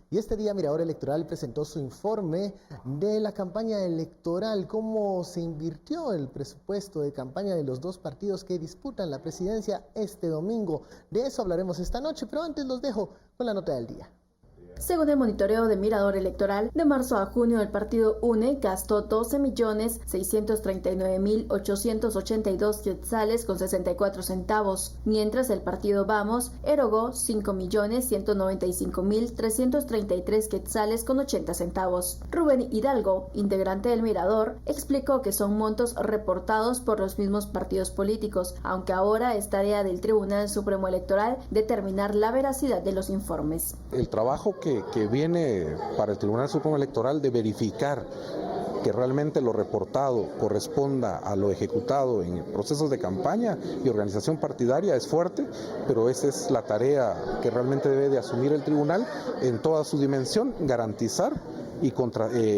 Y este día Mirador Electoral presentó su informe de la campaña electoral, cómo se invirtió el presupuesto de campaña de los dos partidos que disputan la presidencia este domingo. De eso hablaremos esta noche, pero antes los dejo con la nota del día. Según el monitoreo de Mirador Electoral, de marzo a junio el partido UNE gastó 12.639.882 quetzales con 64 centavos, mientras el partido Vamos erogó 5.195.333 quetzales con 80 centavos. Rubén Hidalgo, integrante del Mirador, explicó que son montos reportados por los mismos partidos políticos, aunque ahora es tarea del Tribunal Supremo Electoral determinar la veracidad de los informes. El trabajo que viene para el Tribunal Supremo Electoral de verificar que realmente lo reportado corresponda a lo ejecutado en procesos de campaña y organización partidaria es fuerte, pero esa es la tarea que realmente debe de asumir el tribunal en toda su dimensión, garantizar y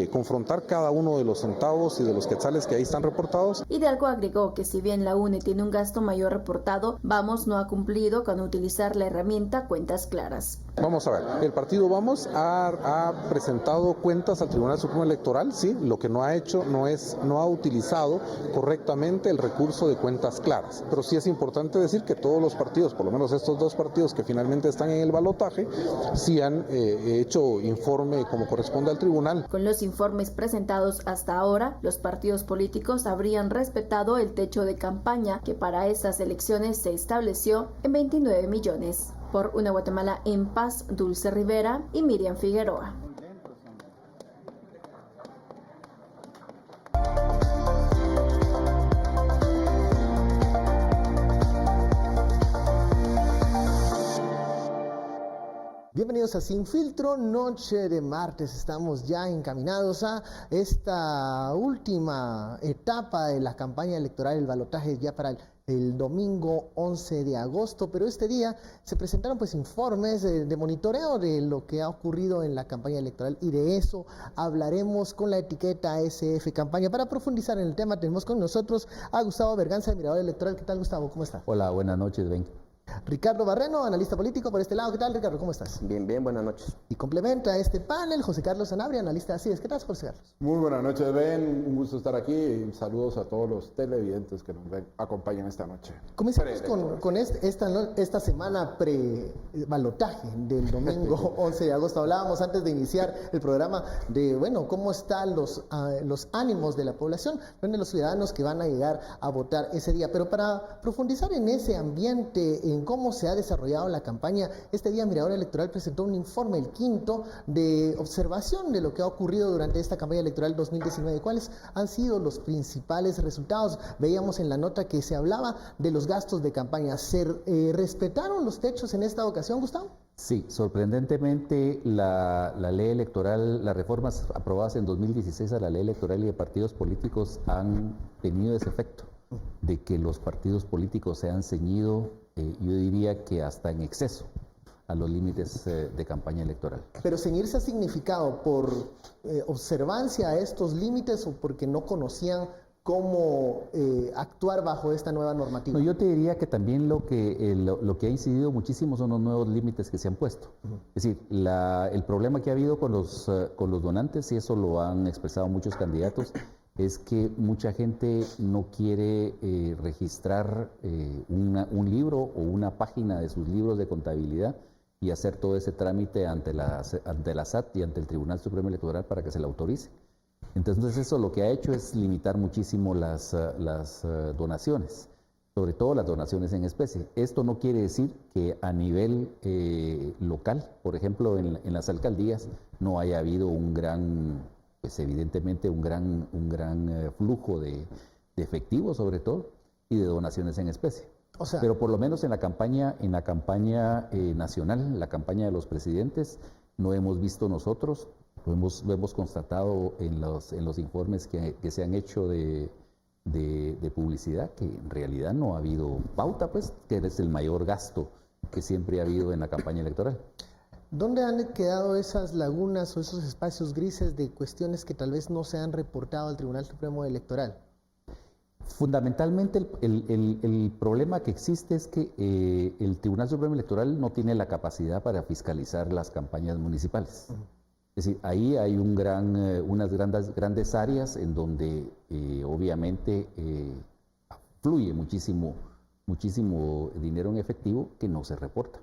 confrontar cada uno de los centavos y de los quetzales que ahí están reportados. Hidalgo agregó que si bien la UNE tiene un gasto mayor reportado, Vamos no ha cumplido con utilizar la herramienta Cuentas Claras. Vamos a ver, el partido Vamos ha presentado cuentas al Tribunal Supremo Electoral, sí, lo que no ha hecho no ha utilizado correctamente el recurso de Cuentas Claras, pero sí es importante decir que todos los partidos, por lo menos estos dos partidos que finalmente están en el balotaje, sí han hecho informe como corresponde al tribunal. Con los informes presentados hasta ahora, los partidos políticos habrían respetado el techo de campaña que para estas elecciones se estableció en 29 millones. Por Una Guatemala en Paz, Dulce Rivera y Miriam Figueroa. Bienvenidos a Sin Filtro, noche de martes. Estamos ya encaminados a esta última etapa de la campaña electoral, el balotaje ya para el domingo 11 de agosto, pero este día se presentaron pues informes de monitoreo de lo que ha ocurrido en la campaña electoral y de eso hablaremos con la etiqueta SF Campaña. Para profundizar en el tema tenemos con nosotros a Gustavo Berganza, de Mirador Electoral. ¿Qué tal, Gustavo? ¿Cómo está? Hola, buenas noches, Ben. Ricardo Barreno, analista político por este lado. ¿Qué tal, Ricardo? ¿Cómo estás? Bien, buenas noches. Y complementa este panel José Carlos Sanabria, analista de ACIDES. ¿Qué tal, José Carlos? Muy buenas noches, Ben. Un gusto estar aquí y saludos a todos los televidentes que nos acompañan esta noche. Comenzamos con esta semana pre-balotaje del domingo 11 de agosto. Hablábamos antes de iniciar el programa de, bueno, cómo están los ánimos de la población, de los ciudadanos que van a llegar a votar ese día. Pero para profundizar en ese ambiente, en cómo se ha desarrollado la campaña, este día Mirador Electoral presentó un informe, el quinto, de observación de lo que ha ocurrido durante esta campaña electoral 2019. ¿Cuáles han sido los principales resultados? Veíamos en la nota que se hablaba de los gastos de campaña. ¿Se respetaron los techos en esta ocasión, Gustavo? Sí, sorprendentemente la ley electoral, las reformas aprobadas en 2016 a la ley electoral y de partidos políticos han tenido ese efecto de que los partidos políticos se han ceñido, yo diría que hasta en exceso, a los límites de campaña electoral. ¿Pero ceñirse ha significado por observancia a estos límites o porque no conocían cómo actuar bajo esta nueva normativa? No, yo te diría que también lo que ha incidido muchísimo son los nuevos límites que se han puesto. Es decir, el problema que ha habido con los donantes, y eso lo han expresado muchos candidatos, es que mucha gente no quiere registrar un libro o una página de sus libros de contabilidad y hacer todo ese trámite ante la SAT y ante el Tribunal Supremo Electoral para que se la autorice. Entonces eso lo que ha hecho es limitar muchísimo las donaciones, sobre todo las donaciones en especie. Esto no quiere decir que a nivel local, por ejemplo en las alcaldías, no haya habido un gran, pues evidentemente un gran flujo de efectivo sobre todo y de donaciones en especie. O sea, pero por lo menos en la campaña nacional, la campaña de los presidentes, no hemos visto nosotros, lo hemos constatado en los informes que se han hecho de publicidad, que en realidad no ha habido pauta, pues, que es el mayor gasto que siempre ha habido en la campaña electoral. ¿Dónde han quedado esas lagunas o esos espacios grises de cuestiones que tal vez no se han reportado al Tribunal Supremo Electoral? Fundamentalmente el problema que existe es que el Tribunal Supremo Electoral no tiene la capacidad para fiscalizar las campañas municipales. Es decir, ahí hay unas grandes áreas en donde obviamente fluye muchísimo dinero en efectivo que no se reporta.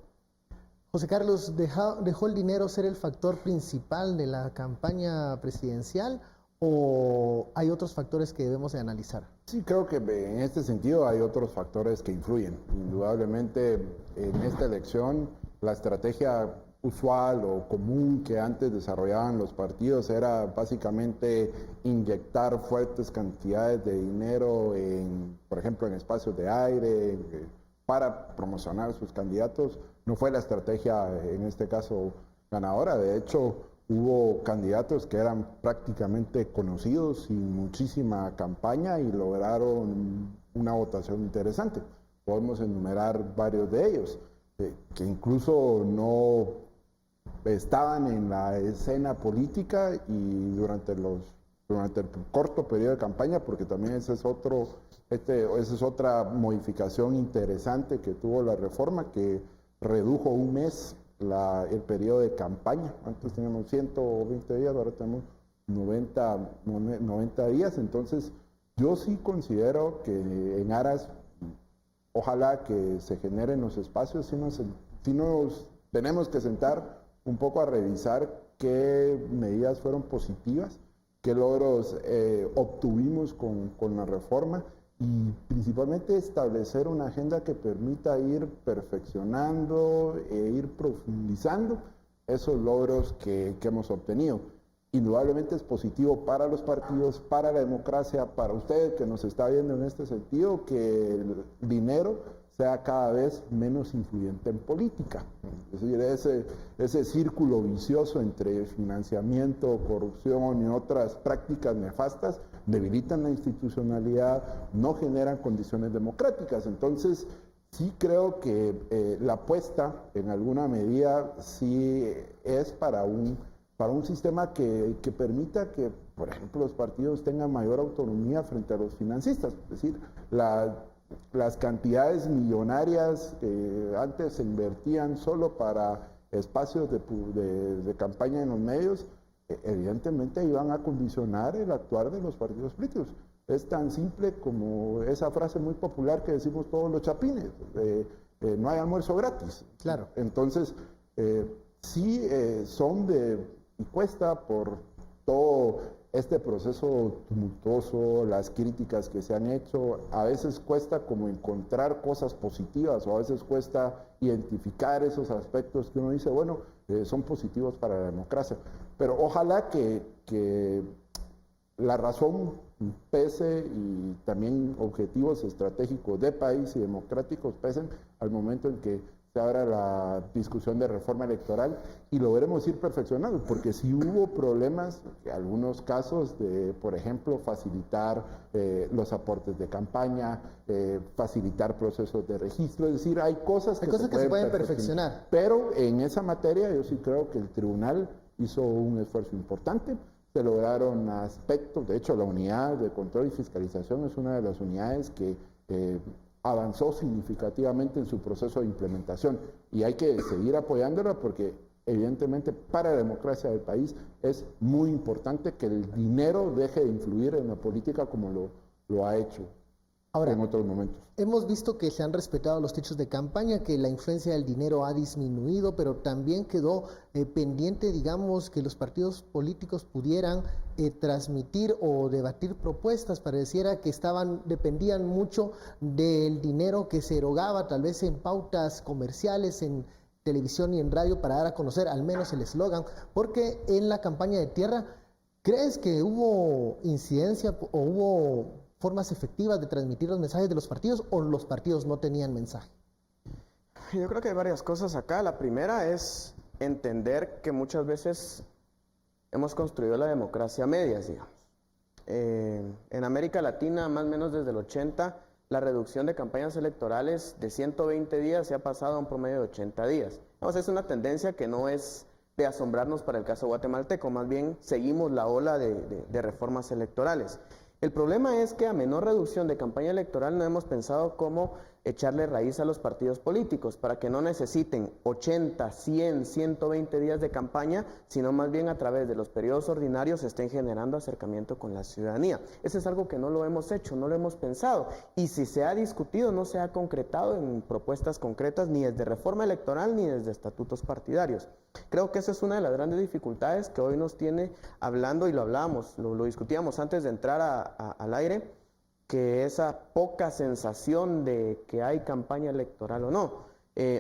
José Carlos, ¿dejó el dinero ser el factor principal de la campaña presidencial o hay otros factores que debemos de analizar? Sí, creo que en este sentido hay otros factores que influyen. Indudablemente en esta elección la estrategia usual o común que antes desarrollaban los partidos era básicamente inyectar fuertes cantidades de dinero, por ejemplo, en espacios de aire, para promocionar sus candidatos. No fue la estrategia en este caso ganadora. De hecho, hubo candidatos que eran prácticamente conocidos sin muchísima campaña y lograron una votación interesante. Podemos enumerar varios de ellos, que incluso no estaban en la escena política y durante el corto periodo de campaña, porque también esa es otra modificación interesante que tuvo la reforma, que redujo un mes el periodo de campaña. Antes teníamos 120 días, ahora tenemos 90 días. Entonces, yo sí considero que en aras, ojalá que se generen los espacios, sí nos tenemos que sentar un poco a revisar qué medidas fueron positivas, qué logros obtuvimos con la reforma, y principalmente establecer una agenda que permita ir perfeccionando e ir profundizando esos logros que hemos obtenido. Indudablemente es positivo para los partidos, para la democracia, para usted que nos está viendo en este sentido, que el dinero sea cada vez menos influyente en política. Es decir, ese círculo vicioso entre financiamiento, corrupción y otras prácticas nefastas debilitan la institucionalidad, no generan condiciones democráticas. Entonces, sí creo que la apuesta, en alguna medida, sí es para un sistema que permita que, por ejemplo, los partidos tengan mayor autonomía frente a los financistas. Es decir, las cantidades millonarias que antes se invertían solo para espacios de campaña en los medios, evidentemente iban a condicionar el actuar de los partidos políticos. Es tan simple como esa frase muy popular que decimos todos los chapines, no hay almuerzo gratis. Claro. Entonces, sí y cuesta por todo este proceso tumultuoso, las críticas que se han hecho, a veces cuesta como encontrar cosas positivas o a veces cuesta identificar esos aspectos que uno dice, bueno, son positivos para la democracia. Pero ojalá que la razón pese y también objetivos estratégicos de país y democráticos pesen al momento en que se abra la discusión de reforma electoral y lo veremos ir perfeccionando, porque si hubo problemas, en algunos casos de, por ejemplo, facilitar los aportes de campaña, facilitar procesos de registro, es decir, hay cosas que se pueden perfeccionar. Pero en esa materia yo sí creo que el tribunal hizo un esfuerzo importante, se lograron aspectos, de hecho la unidad de control y fiscalización es una de las unidades que avanzó significativamente en su proceso de implementación y hay que seguir apoyándola porque evidentemente para la democracia del país es muy importante que el dinero deje de influir en la política como lo ha hecho ahora en otros momentos. Hemos visto que se han respetado los techos de campaña, que la influencia del dinero ha disminuido, pero también quedó pendiente, digamos, que los partidos políticos pudieran transmitir o debatir propuestas. Pareciera que dependían mucho del dinero que se erogaba, tal vez en pautas comerciales, en televisión y en radio, para dar a conocer al menos el eslogan, porque en la campaña de tierra, ¿crees que hubo incidencia o hubo formas efectivas de transmitir los mensajes de los partidos o los partidos no tenían mensaje? Yo creo que hay varias cosas acá. La primera es entender que muchas veces hemos construido la democracia a medias, digamos. En América Latina, más o menos desde el 80, la reducción de campañas electorales de 120 días se ha pasado a un promedio de 80 días. Vamos, es una tendencia que no es de asombrarnos para el caso guatemalteco, más bien seguimos la ola de reformas electorales. El problema es que a menor reducción de campaña electoral no hemos pensado cómo echarle raíz a los partidos políticos para que no necesiten 80, 100, 120 días de campaña, sino más bien a través de los periodos ordinarios estén generando acercamiento con la ciudadanía. Eso es algo que no lo hemos hecho, no lo hemos pensado. Y si se ha discutido, no se ha concretado en propuestas concretas ni desde reforma electoral ni desde estatutos partidarios. Creo que esa es una de las grandes dificultades que hoy nos tiene hablando, y lo hablábamos, lo discutíamos antes de entrar al aire, que esa poca sensación de que hay campaña electoral o no.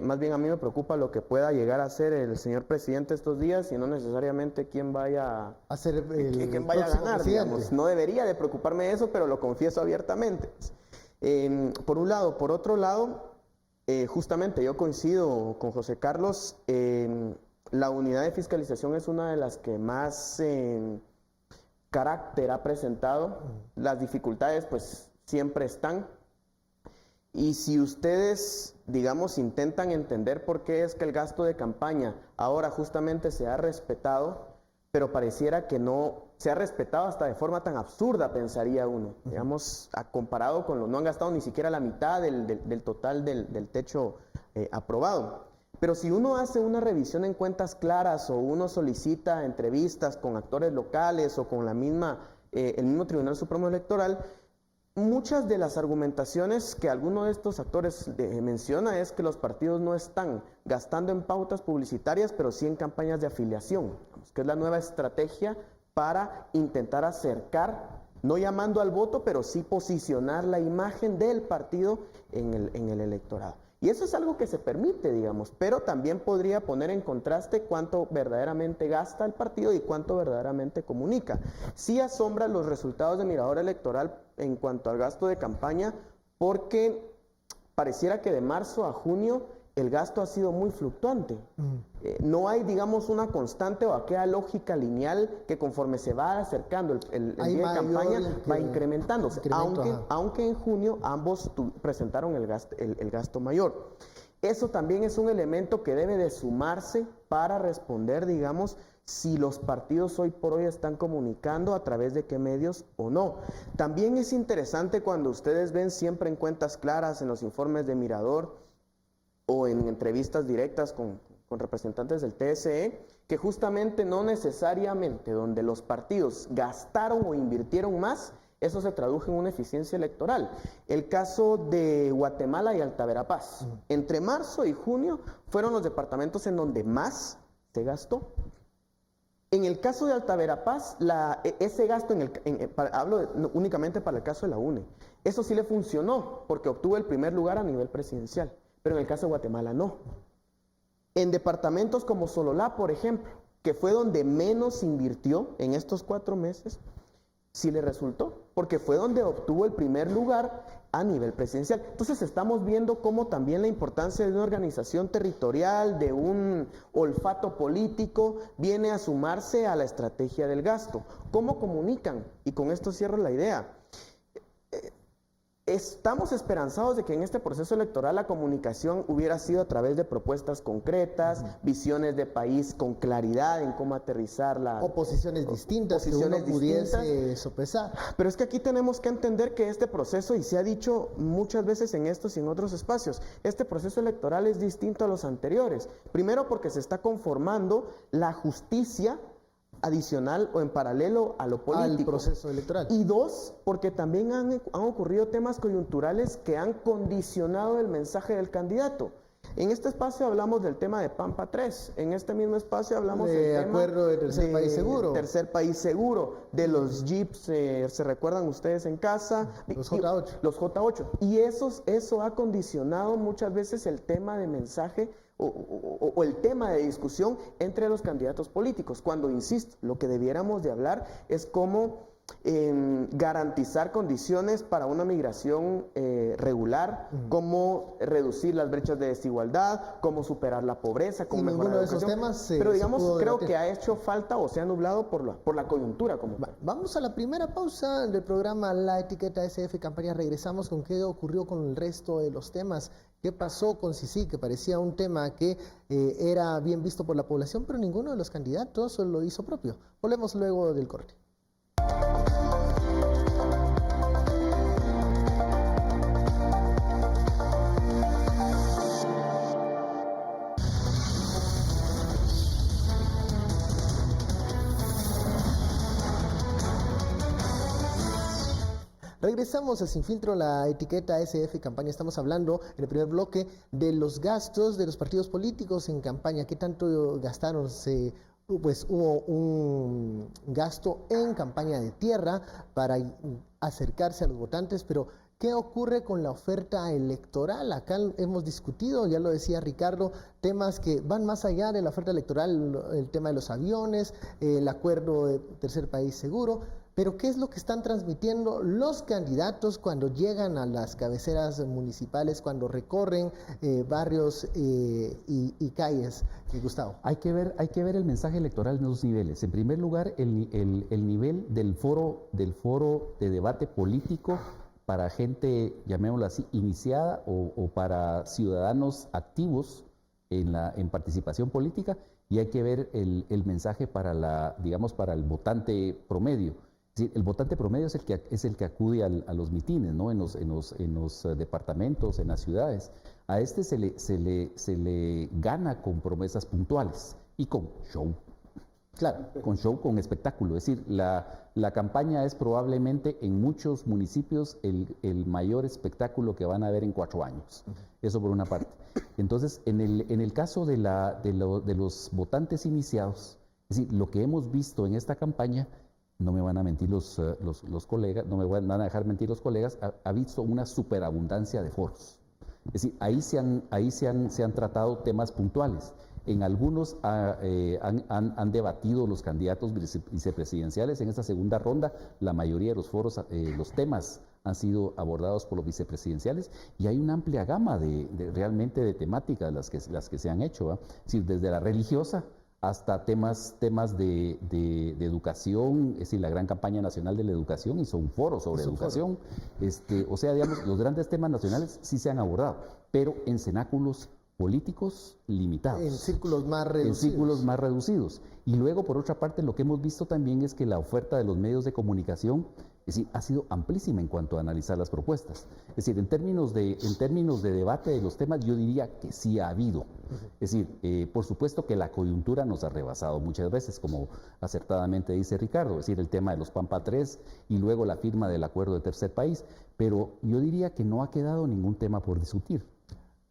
Más bien a mí me preocupa lo que pueda llegar a ser el señor presidente estos días y no necesariamente quién vaya a ser quién vaya a ganar, digamos. No debería de preocuparme de eso, pero lo confieso abiertamente. Por un lado. Por otro lado, justamente yo coincido con José Carlos, la unidad de fiscalización es una de las que más carácter ha presentado. Las dificultades pues siempre están. Y si ustedes, digamos, intentan entender por qué es que el gasto de campaña ahora justamente se ha respetado, pero pareciera que no se ha respetado hasta de forma tan absurda, pensaría uno. Digamos, comparado con no han gastado ni siquiera la mitad del total del techo aprobado. Pero si uno hace una revisión en cuentas claras o uno solicita entrevistas con actores locales o con el mismo Tribunal Supremo Electoral, muchas de las argumentaciones que alguno de estos actores menciona es que los partidos no están gastando en pautas publicitarias, pero sí en campañas de afiliación, que es la nueva estrategia para intentar acercar, no llamando al voto, pero sí posicionar la imagen del partido en el electorado. Y eso es algo que se permite, digamos, pero también podría poner en contraste cuánto verdaderamente gasta el partido y cuánto verdaderamente comunica. Sí asombra los resultados de Mirador Electoral en cuanto al gasto de campaña, porque pareciera que de marzo a junio el gasto ha sido muy fluctuante. No hay, digamos, una constante o aquella lógica lineal que conforme se va acercando el día de campaña va incrementándose, aunque en junio ambos presentaron el gasto mayor. Eso también es un elemento que debe de sumarse para responder, digamos, si los partidos hoy por hoy están comunicando a través de qué medios o no. También es interesante cuando ustedes ven siempre en cuentas claras, en los informes de Mirador o en entrevistas directas con representantes del TSE, que justamente no necesariamente donde los partidos gastaron o invirtieron más, eso se tradujo en una eficiencia electoral. El caso de Guatemala y Alta Verapaz. Entre marzo y junio fueron los departamentos en donde más se gastó. En el caso de Alta Verapaz, ese gasto, hablo únicamente para el caso de la UNE, eso sí le funcionó porque obtuvo el primer lugar a nivel presidencial, pero en el caso de Guatemala no. En departamentos como Sololá, por ejemplo, que fue donde menos invirtió en estos 4 meses, sí le resultó, porque fue donde obtuvo el primer lugar a nivel presidencial. Entonces estamos viendo cómo también la importancia de una organización territorial, de un olfato político, viene a sumarse a la estrategia del gasto. ¿Cómo comunican? Y con esto cierro la idea. Estamos esperanzados de que en este proceso electoral la comunicación hubiera sido a través de propuestas concretas, visiones de país con claridad en cómo aterrizar o posiciones distintas que uno pudiese sopesar. Pero es que aquí tenemos que entender que este proceso, y se ha dicho muchas veces en estos y en otros espacios, este proceso electoral es distinto a los anteriores. Primero porque se está conformando la justicia adicional o en paralelo a lo político. Al proceso electoral. Y 2, porque también han ocurrido temas coyunturales que han condicionado el mensaje del candidato. En este espacio hablamos del tema de Pampa 3, en este mismo espacio hablamos del tema acuerdo de tercer país seguro. Tercer país seguro, de los jeeps, ¿se recuerdan ustedes en casa? Los J8. Los J8. Y eso ha condicionado muchas veces el tema de mensaje o el tema de discusión entre los candidatos políticos, cuando, insisto, lo que debiéramos de hablar es cómo garantizar condiciones para una migración regular, cómo reducir las brechas de desigualdad, cómo superar la pobreza, cómo mejorar la educación. Ninguno de esos temas pero digamos, creo que ha hecho falta o se ha nublado por la coyuntura. Vamos a la primera pausa del programa La Etiqueta SF Campaña. Regresamos con qué ocurrió con el resto de los temas. ¿Qué pasó con Sisi, que parecía un tema que era bien visto por la población, pero ninguno de los candidatos lo hizo propio? Volvemos luego del corte. Regresamos a Sin Filtro, la etiqueta SF Campaña. Estamos hablando en el primer bloque de los gastos de los partidos políticos en campaña. ¿Qué tanto gastaron? Pues hubo un gasto en campaña de tierra para acercarse a los votantes, pero ¿qué ocurre con la oferta electoral? Acá hemos discutido, ya lo decía Ricardo, temas que van más allá de la oferta electoral, el tema de los aviones, el acuerdo de tercer país seguro, pero ¿qué es lo que están transmitiendo los candidatos cuando llegan a las cabeceras municipales, cuando recorren barrios y calles? Gustavo. Hay que ver el mensaje electoral en dos niveles. En primer lugar, el nivel del foro de debate político para gente, llamémoslo así, iniciada o para ciudadanos activos en participación política, y hay que ver el mensaje para para el votante promedio. Es decir, el votante promedio es el que acude a los mitines, ¿no? en los departamentos, en las ciudades. A este se le gana con promesas puntuales y con show. Claro, con show, con espectáculo. Es decir, la campaña es probablemente en muchos municipios el mayor espectáculo que van a ver en 4 años. Eso por una parte. Entonces, en el caso de los votantes iniciados, es decir, lo que hemos visto en esta campaña, no me van a mentir los colegas, no me van a dejar mentir los colegas, ha visto una superabundancia de foros. Es decir, ahí se han tratado temas puntuales. En algunos han debatido los candidatos vicepresidenciales. En esta segunda ronda, la mayoría de los foros, los temas han sido abordados por los vicepresidenciales, y hay una amplia gama realmente de temáticas las que se han hecho, ¿eh? Es decir, desde la religiosa hasta temas de educación, es decir, la gran campaña nacional de la educación hizo un foro sobre educación. O sea, digamos, los grandes temas nacionales sí se han abordado, pero en cenáculos políticos limitados. En círculos más reducidos. En círculos más reducidos. Y luego, por otra parte, lo que hemos visto también es que la oferta de los medios de comunicación, es decir, ha sido amplísima en cuanto a analizar las propuestas. Es decir, en términos de debate de los temas, yo diría que sí ha habido. Es decir, por supuesto que la coyuntura nos ha rebasado muchas veces, como acertadamente dice Ricardo, es decir, el tema de los Pampa 3 y luego la firma del acuerdo de tercer país, pero yo diría que no ha quedado ningún tema por discutir.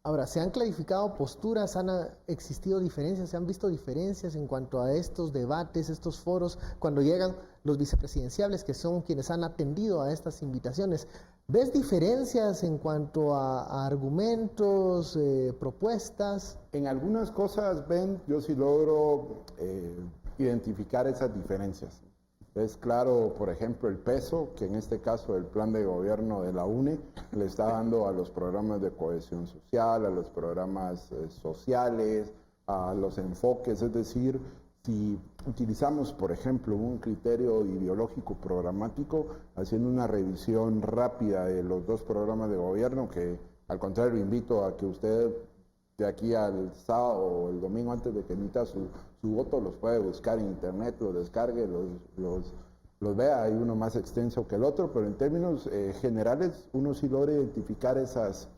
Ahora, ¿se han clarificado posturas? ¿Han existido diferencias? ¿Se han visto diferencias en cuanto a estos debates, estos foros, cuando llegan los vicepresidenciables, que son quienes han atendido a estas invitaciones? ¿Ves diferencias en cuanto a argumentos, propuestas? En algunas cosas, Ben, yo sí logro identificar esas diferencias. Es claro, por ejemplo, el peso que en este caso el plan de gobierno de la UNE le está dando a los programas de cohesión social, a los programas sociales, a los enfoques. Es decir, si utilizamos, por ejemplo, un criterio ideológico programático, haciendo una revisión rápida de los 2 programas de gobierno, que al contrario invito a que usted de aquí al sábado o el domingo antes de que emita su voto los puede buscar en internet, los descargue, los vea. Hay uno más extenso que el otro, pero en términos generales uno sí logra identificar esas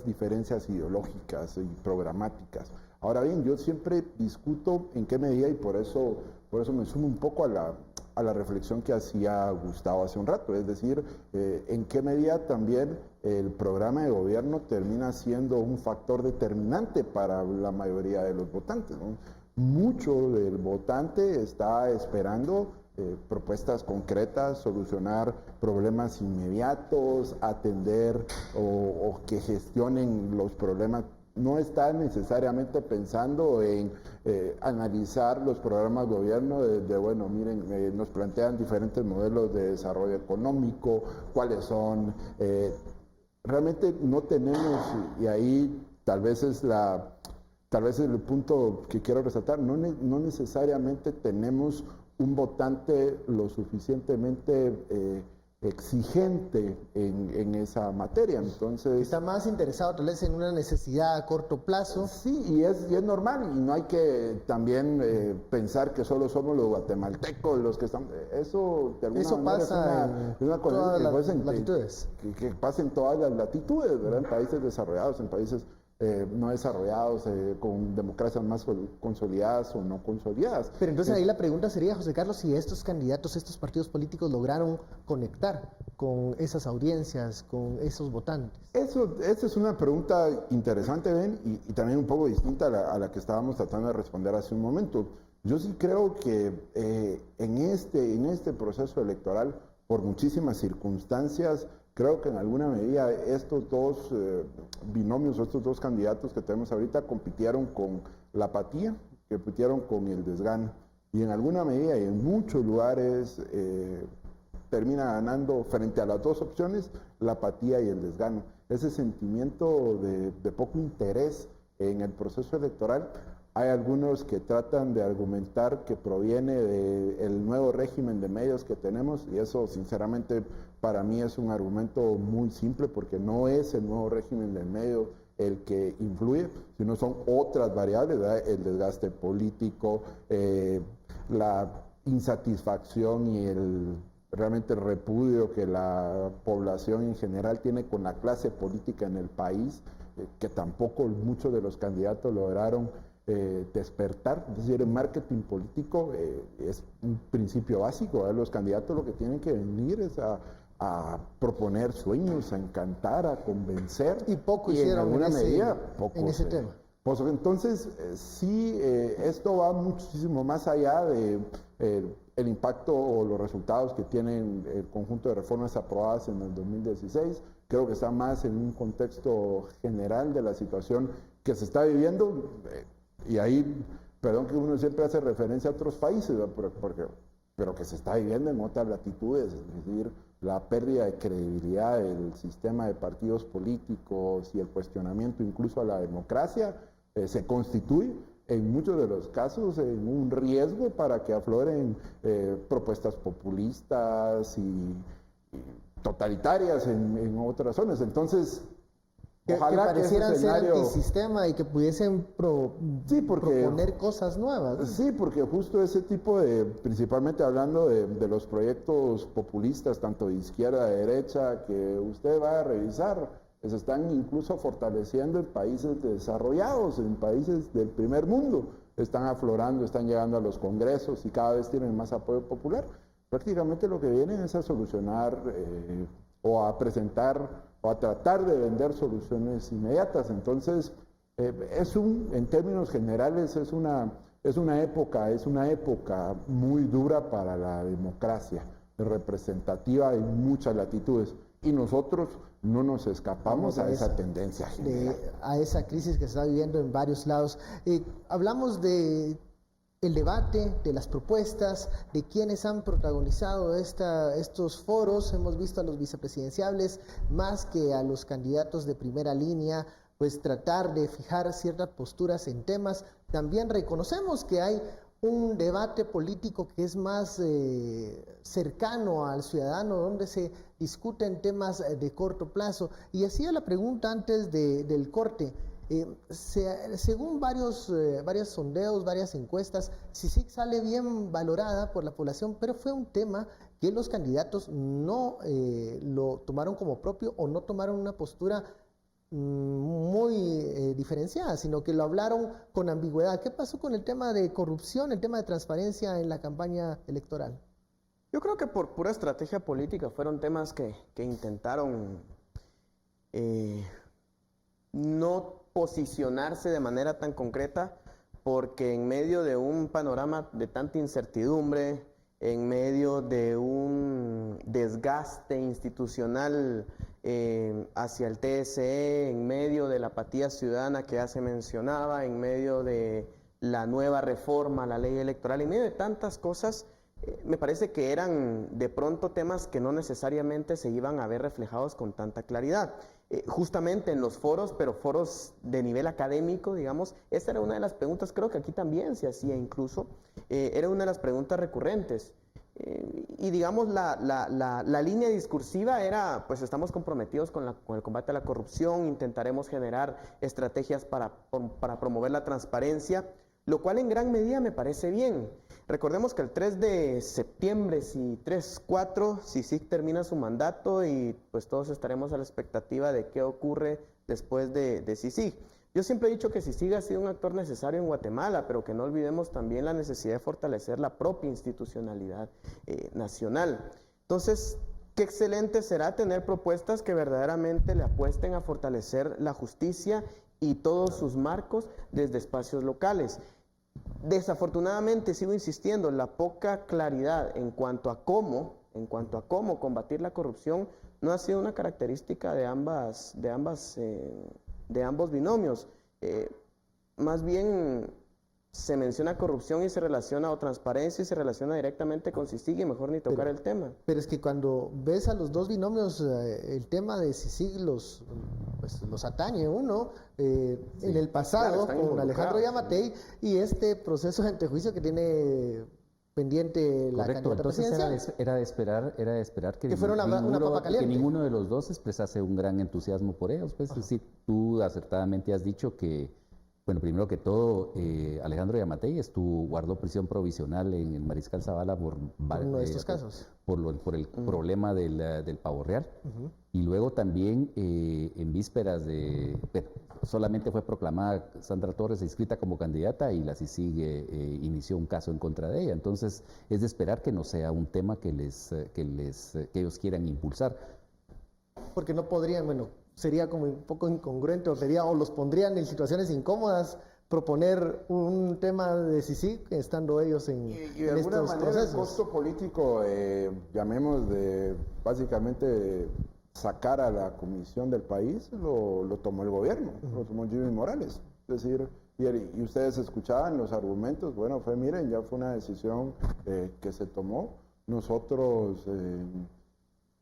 diferencias ideológicas y programáticas. Ahora bien, yo siempre discuto en qué medida, y por eso me sumo un poco a la reflexión que hacía Gustavo hace un rato, es decir, en qué medida también el programa de gobierno termina siendo un factor determinante para la mayoría de los votantes, ¿no? Mucho del votante está esperando propuestas concretas, solucionar problemas inmediatos, atender o que gestionen los problemas. No está necesariamente pensando en analizar los programas de gobierno bueno, miren, nos plantean diferentes modelos de desarrollo económico, cuáles son. Realmente no tenemos, y ahí tal vez es el punto que quiero resaltar, no necesariamente tenemos un votante lo suficientemente exigente en esa materia. Entonces está más interesado tal vez en una necesidad a corto plazo. Sí, y es normal, y no hay que también pensar que solo somos los guatemaltecos los que están. Eso de alguna manera pasa es una en todas las latitudes. Que pasa en todas las latitudes, ¿verdad? En países desarrollados, en países no desarrollados, con democracias más consolidadas o no consolidadas. Pero entonces ahí la pregunta sería, José Carlos, si estos candidatos, estos partidos políticos lograron conectar con esas audiencias, con esos votantes? Esta es una pregunta interesante, Ben, y también un poco distinta a la que estábamos tratando de responder hace un momento. Yo sí creo que en este proceso electoral, por muchísimas circunstancias, creo que en alguna medida estos dos binomios, estos dos candidatos que tenemos ahorita compitieron con la apatía, compitieron con el desgano. Y en alguna medida y en muchos lugares termina ganando frente a las dos opciones la apatía y el desgano. Ese sentimiento de poco interés en el proceso electoral, hay algunos que tratan de argumentar que proviene del nuevo régimen de medios que tenemos, y eso sinceramente para mí es un argumento muy simple, porque no es el nuevo régimen de medios el que influye, sino son otras variables, ¿verdad? El desgaste político, la insatisfacción y realmente el repudio que la población en general tiene con la clase política en el país, que tampoco muchos de los candidatos lograron despertar. Es decir, el marketing político es un principio básico, ¿verdad? Los candidatos lo que tienen que venir es a proponer sueños, a encantar, a convencer. Y poco en hicieron alguna medida, en ese tema. Pues entonces, sí, esto va muchísimo más allá de el impacto o los resultados que tienen el conjunto de reformas aprobadas en el 2016. Creo que está más en un contexto general de la situación que se está viviendo. Y ahí, perdón que uno siempre hace referencia a otros países, pero que se está viviendo en otras latitudes, es decir, la pérdida de credibilidad del sistema de partidos políticos y el cuestionamiento incluso a la democracia se constituye en muchos de los casos en un riesgo para que afloren propuestas populistas y totalitarias en otras zonas. Entonces, ojalá que parecieran ser antisistema y que pudiesen proponer cosas nuevas. Sí, porque justo ese tipo principalmente hablando de los proyectos populistas, tanto de izquierda, de derecha, que usted va a revisar, se están incluso fortaleciendo en países desarrollados, en países del primer mundo. Están aflorando, están llegando a los congresos y cada vez tienen más apoyo popular. Prácticamente lo que vienen es a solucionar o a presentar o a tratar de vender soluciones inmediatas. Entonces, en términos generales, es una época muy dura para la democracia, representativa en muchas latitudes. Y nosotros no nos escapamos a esa tendencia general. A esa crisis que se está viviendo en varios lados. Hablamos de el debate, de las propuestas, de quienes han protagonizado estos foros. Hemos visto a los vicepresidenciables más que a los candidatos de primera línea, pues tratar de fijar ciertas posturas en temas. También reconocemos que hay un debate político que es más cercano al ciudadano, donde se discuten temas de corto plazo. Y hacía la pregunta antes del corte. Según varios sondeos, varias encuestas, CICIG sale bien valorada por la población, pero fue un tema que los candidatos no lo tomaron como propio o no tomaron una postura muy diferenciada, sino que lo hablaron con ambigüedad. ¿Qué pasó con el tema de corrupción, el tema de transparencia en la campaña electoral? Yo creo que por pura estrategia política fueron temas que intentaron no posicionarse de manera tan concreta, porque en medio de un panorama de tanta incertidumbre, en medio de un desgaste institucional hacia el TSE, en medio de la apatía ciudadana que ya se mencionaba, en medio de la nueva reforma a la ley electoral, en medio de tantas cosas, me parece que eran de pronto temas que no necesariamente se iban a ver reflejados con tanta claridad. Justamente en los foros, pero foros de nivel académico, digamos, esta era una de las preguntas, creo que aquí también se hacía incluso, era una de las preguntas recurrentes. Y digamos, la línea discursiva era, pues estamos comprometidos con el combate a la corrupción, intentaremos generar estrategias para promover la transparencia, lo cual en gran medida me parece bien. Recordemos que el 3 de septiembre, si 3-4, CICIG termina su mandato y pues todos estaremos a la expectativa de qué ocurre después de CICIG. Yo siempre he dicho que CICIG ha sido un actor necesario en Guatemala, pero que no olvidemos también la necesidad de fortalecer la propia institucionalidad nacional. Entonces, qué excelente será tener propuestas que verdaderamente le apuesten a fortalecer la justicia y todos sus marcos desde espacios locales. Desafortunadamente, sigo insistiendo, la poca claridad en cuanto a cómo combatir la corrupción no ha sido una característica de ambos binomios. Más bien se menciona corrupción y se relaciona, o transparencia y se relaciona directamente con CICIG, y mejor ni tocar el tema. Pero es que cuando ves a los dos binomios, el tema de CICIG los atañe uno en el pasado con Alejandro Yamatei y este proceso de antejuicio que tiene pendiente la candidata entonces presidencial. era de esperar que fuera una papa caliente. Que ninguno de los dos expresase un gran entusiasmo por ellos. Pues, es decir, tú acertadamente has dicho que, bueno, primero que todo, Alejandro Yamatei guardó prisión provisional en el Mariscal Zavala por uno de estos casos. Por el problema del pavo real. Y luego también, en vísperas solamente fue proclamada Sandra Torres inscrita como candidata y la CICIG inició un caso en contra de ella. Entonces, es de esperar que no sea un tema que ellos quieran impulsar. Porque no podrían, sería como un poco incongruente o los pondrían en situaciones incómodas proponer un tema de CICIG estando ellos en de alguna estos manera procesos. El costo político, llamemos de básicamente sacar a la comisión del país, lo tomó el gobierno, lo tomó Jimmy Morales. Es decir, y ustedes escuchaban los argumentos, miren, ya fue una decisión que se tomó. Nosotros,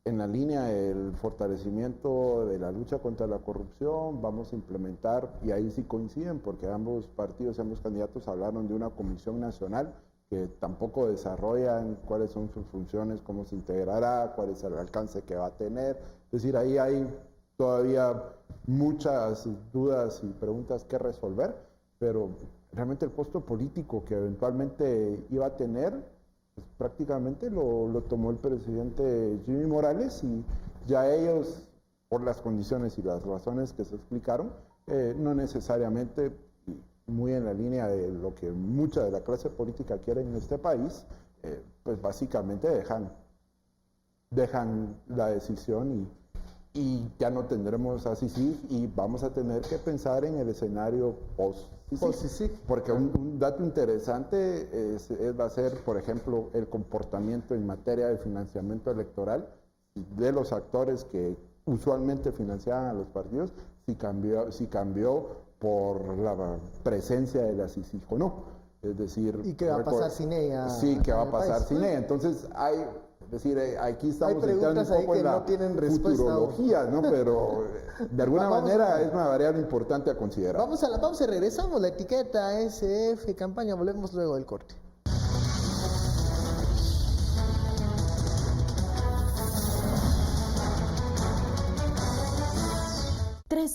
en la línea del fortalecimiento de la lucha contra la corrupción, vamos a implementar, y ahí sí coinciden, porque ambos partidos, ambos candidatos hablaron de una comisión nacional que tampoco desarrollan cuáles son sus funciones, cómo se integrará, cuál es el alcance que va a tener. Es decir, ahí hay todavía muchas dudas y preguntas que resolver, pero realmente el costo político que eventualmente iba a tener, pues prácticamente lo tomó el presidente Jimmy Morales, y ya ellos, por las condiciones y las razones que se explicaron, no necesariamente, muy en la línea de lo que mucha de la clase política quiere en este país, pues básicamente dejan la decisión y ya no tendremos a CICIG y vamos a tener que pensar en el escenario post-CICIG. Porque un dato interesante va a ser, por ejemplo, el comportamiento en materia de financiamiento electoral de los actores que usualmente financiaban a los partidos, si cambió por la presencia de la CICIG o no. Es decir, ¿y qué va a pasar sin ella? Sí, ¿qué va a pasar sin ella? Entonces aquí estamos entrando un poco en la futurología, ¿no? Pero de alguna manera es una variable importante a considerar. Vamos a la pausa y regresamos. La etiqueta SF Campaña, volvemos luego del corte.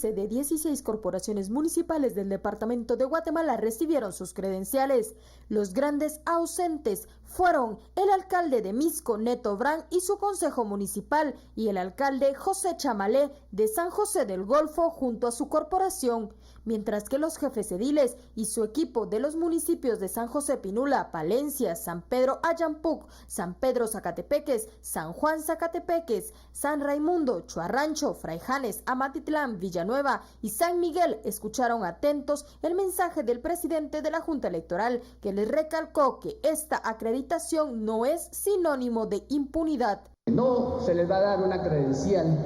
De 16 corporaciones municipales del departamento de Guatemala recibieron sus credenciales. Los grandes ausentes fueron el alcalde de Misco, Neto Brand, y su consejo municipal, y el alcalde José Chamalé de San José del Golfo junto a su corporación, mientras que los jefes ediles y su equipo de los municipios de San José Pinula, Palencia, San Pedro Ayampuc, San Pedro Zacatepeques, San Juan Zacatepeques, San Raimundo, Chuarrancho, Fraijanes, Amatitlán, Villanueva y San Miguel escucharon atentos el mensaje del presidente de la Junta Electoral, que les recalcó que esta acreditación no es sinónimo de impunidad. No se les va a dar una credencial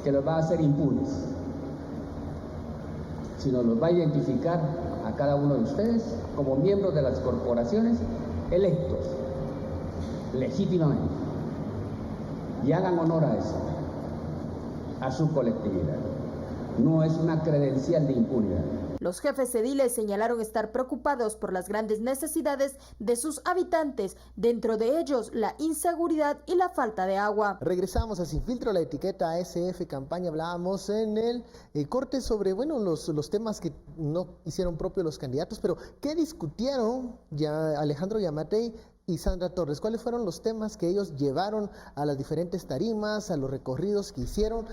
que los va a hacer impunes, sino los va a identificar a cada uno de ustedes como miembros de las corporaciones electos legítimamente, y hagan honor a eso, a su colectividad. No es una credencial de impunidad. Los jefes ediles señalaron estar preocupados por las grandes necesidades de sus habitantes, dentro de ellos la inseguridad y la falta de agua. Regresamos a Sin Filtro, la etiqueta SF Campaña. Hablábamos en el corte sobre los temas que no hicieron propio los candidatos, pero ¿qué discutieron ya Alejandro Yamatei y Sandra Torres? ¿Cuáles fueron los temas que ellos llevaron a las diferentes tarimas, a los recorridos que hicieron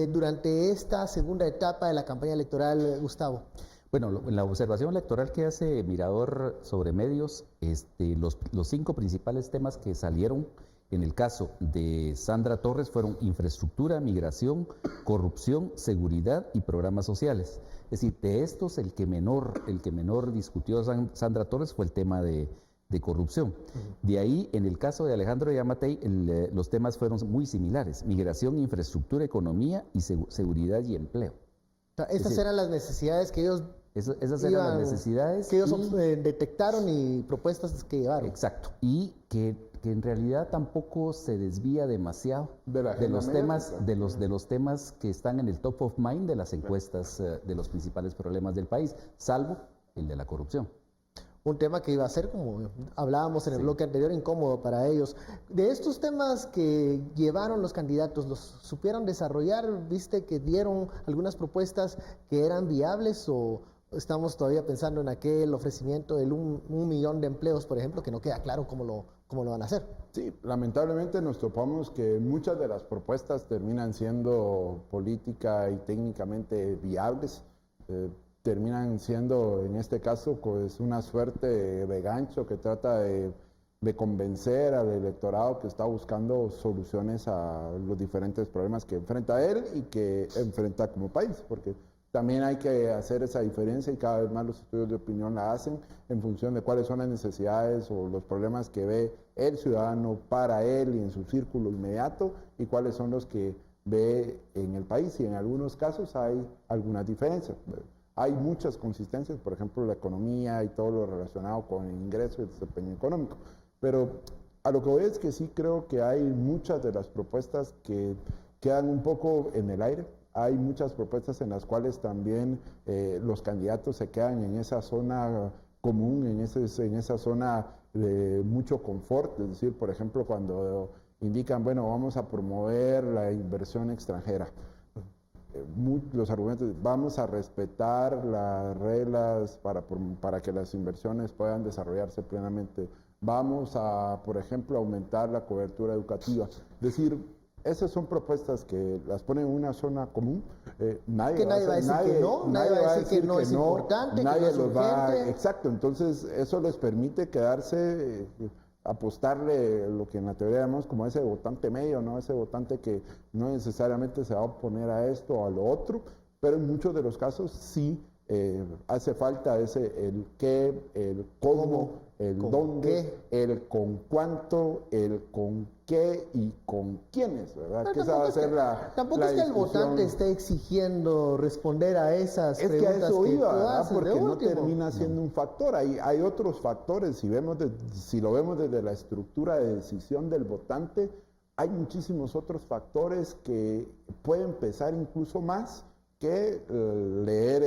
durante esta segunda etapa de la campaña electoral, Gustavo? Bueno, en la observación electoral que hace Mirador sobre medios, los 5 principales temas que salieron En el caso de Sandra Torres fueron infraestructura, migración, corrupción, seguridad y programas sociales. Es decir, de estos el que menor discutió Sandra Torres fue el tema de corrupción. De ahí, en el caso de Alejandro Yamatei, los temas fueron muy similares: migración, infraestructura, economía y seguridad y empleo. Estas eran las necesidades que ellos esas eran las necesidades que ellos detectaron y propuestas que llevaron. Exacto. Y que en realidad tampoco se desvía demasiado de los temas que están en el top of mind de las encuestas de los principales problemas del país, salvo el de la corrupción. Un tema que iba a ser, como hablábamos en el bloque anterior, incómodo para ellos. De estos temas que llevaron los candidatos, ¿los supieron desarrollar? ¿Viste que dieron algunas propuestas que eran viables o estamos todavía pensando en aquel ofrecimiento del 1 millón de empleos, por ejemplo, que no queda claro cómo lo van a hacer? Sí, lamentablemente nos topamos que muchas de las propuestas terminan siendo política y técnicamente viables. Terminan siendo, en este caso, pues una suerte de gancho que trata de convencer al electorado que está buscando soluciones a los diferentes problemas que enfrenta él y que enfrenta como país, porque también hay que hacer esa diferencia y cada vez más los estudios de opinión la hacen en función de cuáles son las necesidades o los problemas que ve el ciudadano para él y en su círculo inmediato y cuáles son los que ve en el país, y en algunos casos hay algunas diferencias. Hay muchas consistencias, por ejemplo, la economía y todo lo relacionado con el ingreso y el desempeño económico. Pero a lo que voy es que sí creo que hay muchas de las propuestas que quedan un poco en el aire. Hay muchas propuestas en las cuales también los candidatos se quedan en esa zona común, en esa zona de mucho confort. Es decir, por ejemplo, cuando indican, bueno, vamos a promover la inversión extranjera. Los argumentos, vamos a respetar las reglas para que las inversiones puedan desarrollarse plenamente, vamos a, por ejemplo, aumentar la cobertura educativa. Es decir, esas son propuestas que las ponen en una zona común. Nadie va a decir que no, nadie va a decir que no es importante, nadie que no es urgente. Exacto, entonces eso les permite quedarse, apostarle lo que en la teoría llamamos como ese votante medio, ¿no? Ese votante que no necesariamente se va a oponer a esto o a lo otro, pero en muchos de los casos sí hace falta el qué, el cómo, el dónde, el con cuánto, el con qué y con quiénes, ¿verdad? Que esa va a ser tampoco la es que el discusión. votante esté exigiendo responder a esas preguntas. Es que a eso iba, ¿verdad? haces, porque no termina siendo un factor. Hay otros factores. Si lo vemos desde la estructura de decisión del votante, hay muchísimos otros factores que pueden pesar incluso más que leer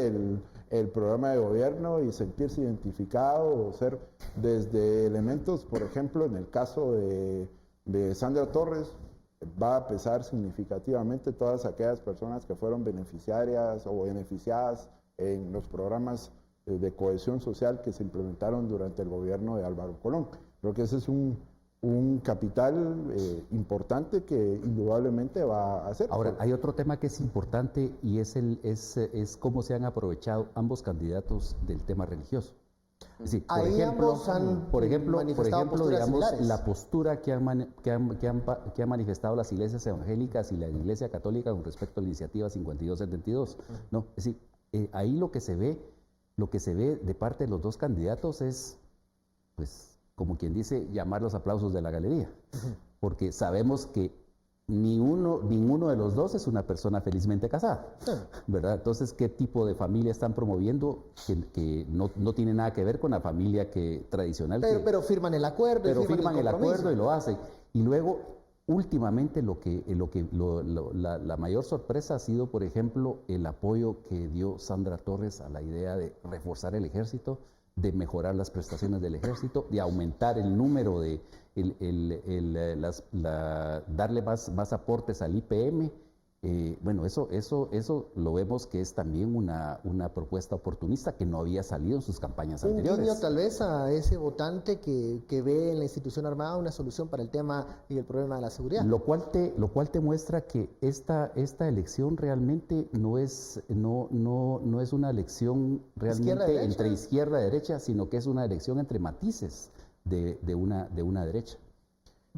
el programa de gobierno y sentirse identificado o ser desde elementos, por ejemplo, en el caso de Sandra Torres, va a pesar significativamente todas aquellas personas que fueron beneficiarias o beneficiadas en los programas de cohesión social que se implementaron durante el gobierno de Álvaro Colón. Creo que ese es un capital importante que indudablemente va a hacer. Ahora, hay otro tema que es importante y es cómo se han aprovechado ambos candidatos del tema religioso. Es decir, por ejemplo, digamos, la postura que han manifestado las iglesias evangélicas y la Iglesia Católica con respecto a la iniciativa 5272. ¿No? Es decir, ahí lo que se ve de parte de los dos candidatos es, pues, como quien dice, llamar los aplausos de la galería, porque sabemos que ninguno de los dos es una persona felizmente casada, ¿verdad? Entonces, ¿qué tipo de familia están promoviendo que no tiene nada que ver con la familia tradicional? Pero firman el acuerdo. Pero firman el acuerdo y lo hacen. Y luego, últimamente, la mayor sorpresa ha sido, por ejemplo, el apoyo que dio Sandra Torres a la idea de reforzar el ejército, de mejorar las prestaciones del ejército, de aumentar el número darle más aportes al IPM. Bueno, eso lo vemos que es también una propuesta oportunista que no había salido en sus campañas anteriores. Un guiño tal vez a ese votante que ve en la institución armada una solución para el tema y el problema de la seguridad. Lo cual te muestra que esta elección realmente no es una elección realmente entre izquierda y derecha, sino que es una elección entre matices de una derecha.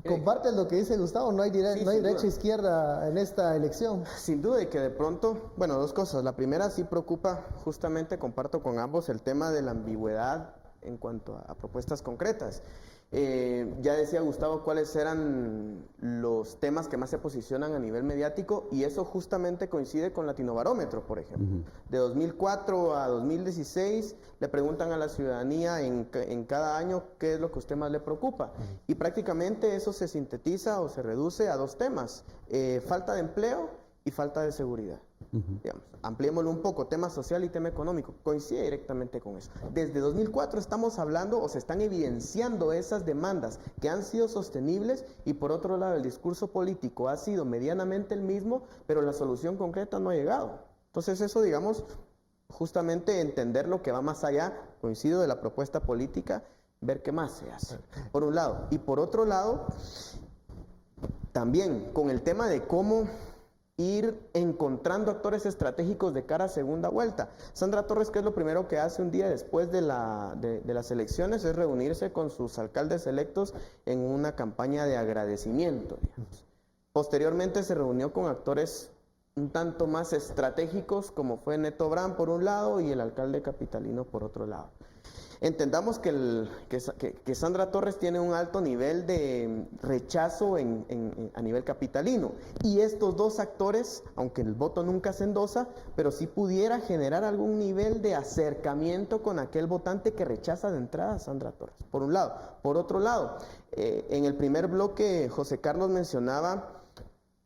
¿Compartes lo que dice Gustavo? No hay, Sí, no hay sin derecha duda. izquierda en esta elección. Sin duda, y que de pronto, bueno, dos cosas. La primera sí preocupa, justamente comparto con ambos el tema de la ambigüedad en cuanto a propuestas concretas. Ya decía Gustavo cuáles eran los temas que más se posicionan a nivel mediático y eso justamente coincide con Latinobarómetro, por ejemplo. De 2004 a 2016 le preguntan a la ciudadanía en cada año qué es lo que a usted más le preocupa y prácticamente eso se sintetiza o se reduce a dos temas, falta de empleo y falta de seguridad. Digamos, ampliémoslo un poco, tema social y tema económico, coincide directamente con eso. Desde 2004 estamos hablando o se están evidenciando esas demandas que han sido sostenibles y por otro lado el discurso político ha sido medianamente el mismo, pero la solución concreta no ha llegado. Entonces eso, digamos, justamente entender lo que va más allá, coincido, de la propuesta política, ver qué más se hace, por un lado. Y por otro lado, también con el tema de cómo ir encontrando actores estratégicos de cara a segunda vuelta. Sandra Torres, ¿qué es lo primero que hace un día después de las elecciones? Es reunirse con sus alcaldes electos en una campaña de agradecimiento, digamos. Posteriormente se reunió con actores un tanto más estratégicos, como fue Neto Brand por un lado y el alcalde capitalino por otro lado. Entendamos que Sandra Torres tiene un alto nivel de rechazo a nivel capitalino y estos dos actores, aunque el voto nunca se endosa, pero sí pudiera generar algún nivel de acercamiento con aquel votante que rechaza de entrada a Sandra Torres, por un lado. Por otro lado, en el primer bloque José Carlos mencionaba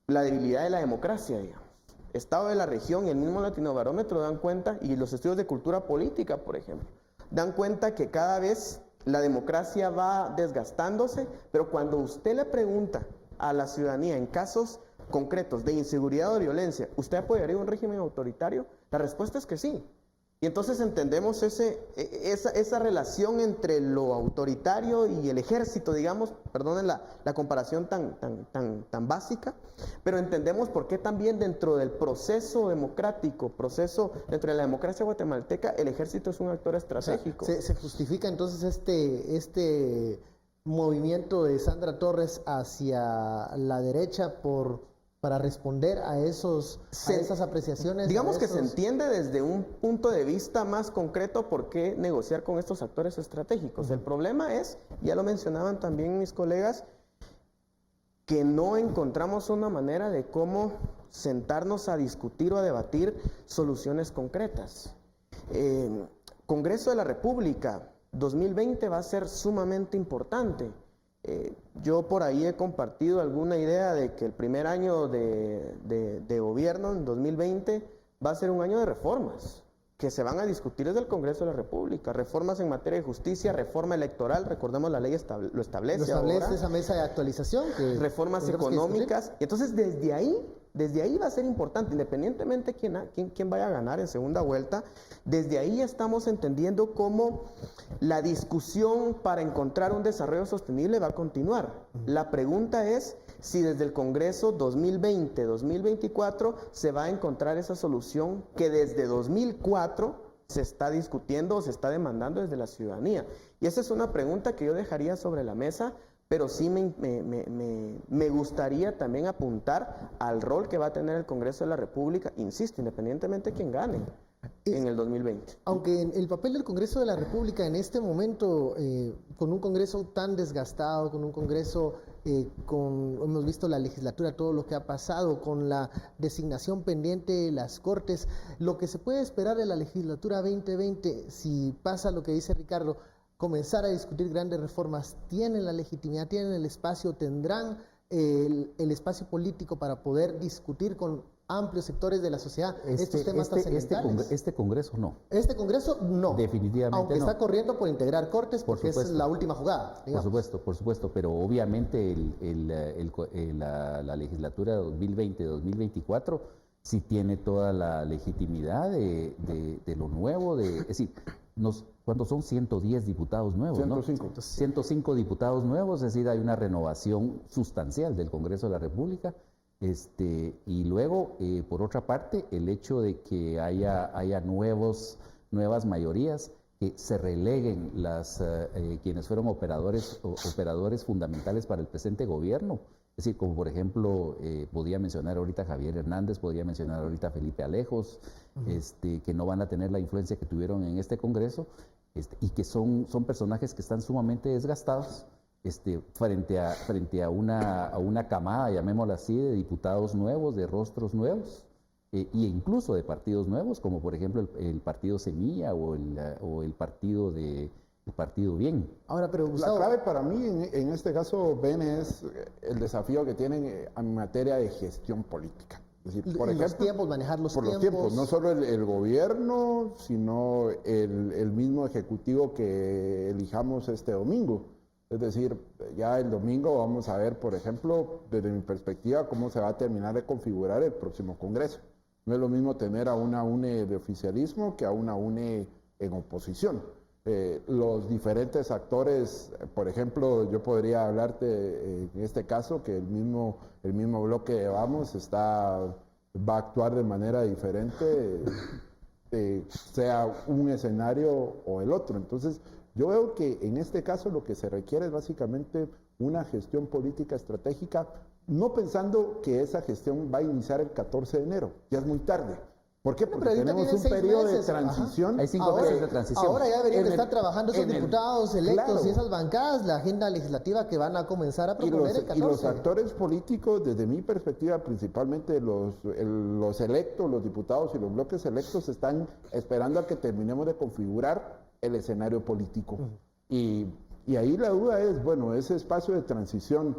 la debilidad de la democracia, digamos. Estado de la región y el mismo Latinobarómetro dan cuenta, y los estudios de cultura política, por ejemplo, dan cuenta que cada vez la democracia va desgastándose, pero cuando usted le pregunta a la ciudadanía en casos concretos de inseguridad o violencia, ¿usted apoyaría un régimen autoritario? La respuesta es que sí. Y entonces entendemos esa relación entre lo autoritario y el ejército, digamos, perdonen la comparación tan básica, pero entendemos por qué también dentro del proceso democrático, dentro de la democracia guatemalteca, el ejército es un actor estratégico. O sea, se justifica entonces este movimiento de Sandra Torres hacia la derecha para responder a esas apreciaciones. Digamos que se entiende desde un punto de vista más concreto por qué negociar con estos actores estratégicos. El problema es, ya lo mencionaban también mis colegas, que no encontramos una manera de cómo sentarnos a discutir o a debatir soluciones concretas. Congreso de la República 2020 va a ser sumamente importante. Yo por ahí he compartido alguna idea de que el primer año de gobierno, en 2020, va a ser un año de reformas que se van a discutir desde el Congreso de la República. Reformas en materia de justicia, reforma electoral, recordemos la ley lo establece ahora. Esa mesa de actualización. Reformas económicas. Y entonces desde ahí va a ser importante, independientemente quién vaya a ganar en segunda vuelta, desde ahí estamos entendiendo cómo la discusión para encontrar un desarrollo sostenible va a continuar. La pregunta es si desde el Congreso 2020-2024 se va a encontrar esa solución que desde 2004 se está discutiendo o se está demandando desde la ciudadanía. Y esa es una pregunta que yo dejaría sobre la mesa, pero sí me gustaría también apuntar al rol que va a tener el Congreso de la República, insisto, independientemente de quién gane en el 2020. Aunque el papel del Congreso de la República en este momento, con un Congreso tan desgastado, con un Congreso hemos visto la legislatura, todo lo que ha pasado, con la designación pendiente de las Cortes, lo que se puede esperar de la legislatura 2020, si pasa lo que dice Ricardo, comenzar a discutir grandes reformas, tienen la legitimidad, tienen el espacio, tendrán el espacio político para poder discutir con amplios sectores de la sociedad estos temas trascendentales. Este Congreso no. Este Congreso no. Definitivamente aunque no. Está corriendo por integrar Cortes porque es la última jugada. Digamos. Por supuesto, pero obviamente la legislatura 2020-2024 sí tiene toda la legitimidad de lo nuevo, es decir, ¿cuántos son? 110 diputados nuevos, 105. ¿no? 105 diputados nuevos, es decir, hay una renovación sustancial del Congreso de la República. Y luego, por otra parte, el hecho de que haya nuevas mayorías que se releguen quienes fueron operadores fundamentales para el presente gobierno. Es decir, como por ejemplo, podía mencionar ahorita Javier Hernández, podría mencionar ahorita Felipe Alejos, que no van a tener la influencia que tuvieron en este Congreso, y que son personajes que están sumamente desgastados frente a una camada, llamémosla así, de diputados nuevos, de rostros nuevos, e incluso de partidos nuevos, como por ejemplo el Partido Semilla o el Partido Bien. Ahora, pero Gustavo, la clave para mí en este caso, Ben, es el desafío que tienen en materia de gestión política. Es decir, por ejemplo, los tiempos, manejar los por tiempos. los tiempos, no solo el gobierno, sino el mismo ejecutivo que elijamos este domingo. Es decir, ya el domingo vamos a ver, por ejemplo, desde mi perspectiva, cómo se va a terminar de configurar el próximo Congreso. No es lo mismo tener a una UNE de oficialismo que a una UNE en oposición. Los diferentes actores, por ejemplo, yo podría hablarte en este caso que el mismo bloque de Vamos va a actuar de manera diferente, sea un escenario o el otro. Entonces, yo veo que en este caso lo que se requiere es básicamente una gestión política estratégica, no pensando que esa gestión va a iniciar el 14 de enero, ya es muy tarde. ¿Por qué? Porque tenemos un periodo de transición. Hay 5 meses de transición. Ahora ya deberían estar trabajando esos diputados electos, claro, y esas bancadas, la agenda legislativa que van a comenzar a proponer el 14. Y los actores políticos, desde mi perspectiva, principalmente los electos, los diputados y los bloques electos, están esperando a que terminemos de configurar el escenario político. Y ahí la duda es, bueno, ese espacio de transición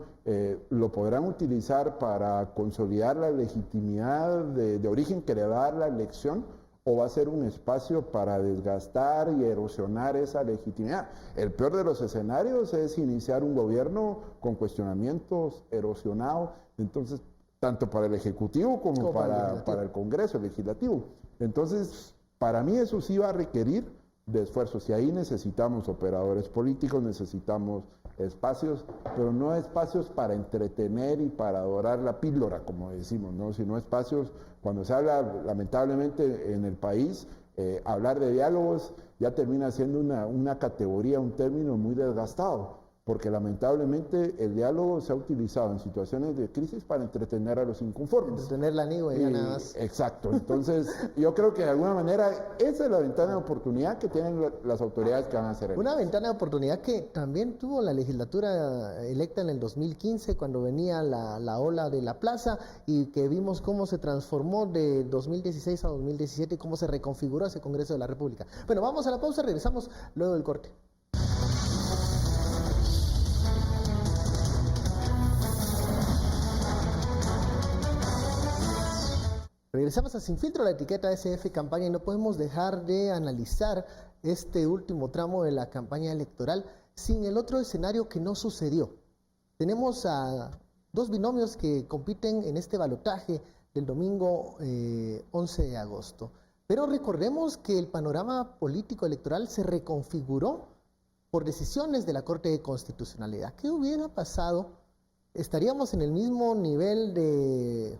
lo podrán utilizar para consolidar la legitimidad de origen que le va a dar la elección, o va a ser un espacio para desgastar y erosionar esa legitimidad. El peor de los escenarios es iniciar un gobierno con cuestionamientos erosionados, entonces, tanto para el Ejecutivo como para el Congreso Legislativo. Entonces, para mí eso sí va a requerir de esfuerzos, y ahí necesitamos operadores políticos, necesitamos espacios, pero no espacios para entretener y para adorar la píldora, como decimos, ¿no? Sino espacios, cuando se habla lamentablemente en el país, hablar de diálogos ya termina siendo una categoría, un término muy desgastado, porque lamentablemente el diálogo se ha utilizado en situaciones de crisis para entretener a los inconformes. Entretener la niña y ya nada más. Exacto. Entonces, yo creo que de alguna manera esa es la ventana de oportunidad que tienen las autoridades que van a hacer. Una ventana de oportunidad que también tuvo la legislatura electa en el 2015, cuando venía la ola de la plaza, y que vimos cómo se transformó de 2016 a 2017 y cómo se reconfiguró ese Congreso de la República. Bueno, vamos a la pausa, regresamos luego del corte. Regresamos a Sin Filtro, la etiqueta SF Campaña, y no podemos dejar de analizar este último tramo de la campaña electoral sin el otro escenario que no sucedió. Tenemos a dos binomios que compiten en este balotaje del domingo 11 de agosto. Pero recordemos que el panorama político electoral se reconfiguró por decisiones de la Corte de Constitucionalidad. ¿Qué hubiera pasado? ¿Estaríamos en el mismo nivel de...